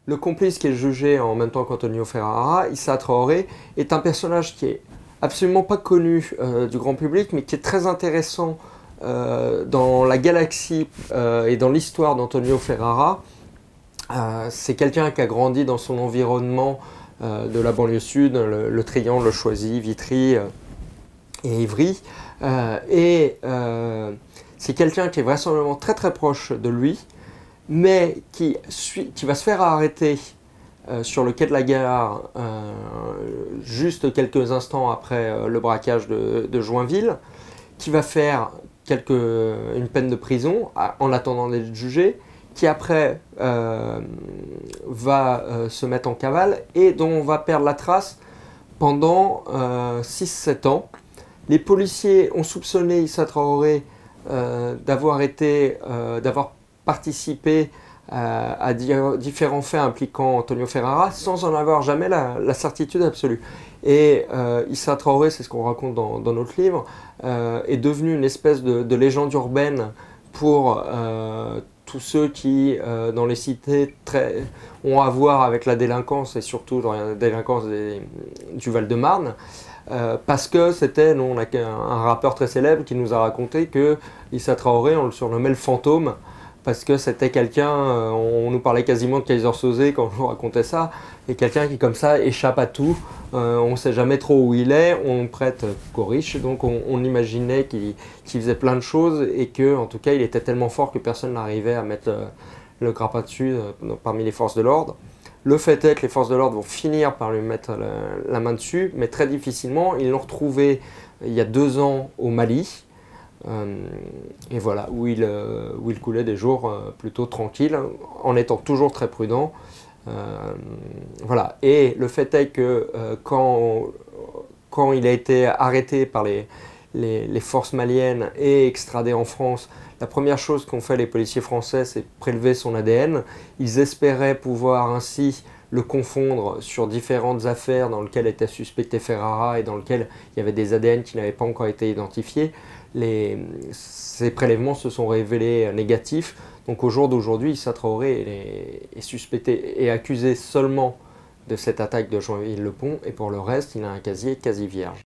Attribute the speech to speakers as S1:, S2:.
S1: le complice qui est jugé en même temps qu'Antonio Ferrara, Issa Traoré, est un personnage qui est absolument pas connu du grand public, mais qui est très intéressant dans la galaxie et dans l'histoire d'Antonio Ferrara. C'est quelqu'un qui a grandi dans son environnement de la banlieue sud, le Triangle, le Choisy, Vitry et Ivry. C'est quelqu'un qui est vraisemblablement très très proche de lui, mais qui va se faire arrêter sur le quai de la gare juste quelques instants après le braquage de Joinville, qui va faire une peine de prison en attendant d'être jugé, qui après va se mettre en cavale et dont on va perdre la trace pendant 6-7 ans. Les policiers ont soupçonné Issa Traoré d'avoir participé à différents faits impliquant Antonio Ferrara sans en avoir jamais la certitude absolue. Et Issa Traoré, c'est ce qu'on raconte dans notre livre, est devenu une espèce de légende urbaine pour tous ceux qui, dans les cités, ont à voir avec la délinquance, et surtout dans la délinquance du Val-de-Marne. Parce que on a un rappeur très célèbre qui nous a raconté que Issa Traoré, on le surnommait le fantôme, parce que c'était quelqu'un, on nous parlait quasiment de Kaiser Soze quand on nous racontait ça, et quelqu'un qui comme ça échappe à tout, on ne sait jamais trop où il est, on prête qu'aux riches, donc on imaginait qu'il faisait plein de choses, et que en tout cas il était tellement fort que personne n'arrivait à mettre le grappin dessus parmi les forces de l'ordre. Le fait est que les forces de l'ordre vont finir par lui mettre la main dessus, mais très difficilement. Ils l'ont retrouvé il y a 2 ans au Mali, et voilà, où il coulait des jours plutôt tranquilles, en étant toujours très prudent. Voilà. Et le fait est que quand il a été arrêté par les forces maliennes et extradé en France, la première chose qu'ont fait les policiers français, c'est prélever son ADN. Ils espéraient pouvoir ainsi le confondre sur différentes affaires dans lesquelles était suspecté Ferrara et dans lesquelles il y avait des ADN qui n'avaient pas encore été identifiés. Ces prélèvements se sont révélés négatifs. Donc au jour d'aujourd'hui, Issa Traoré est suspecté et accusé seulement de cette attaque de Joinville-le-Pont, et pour le reste, il a un casier quasi vierge.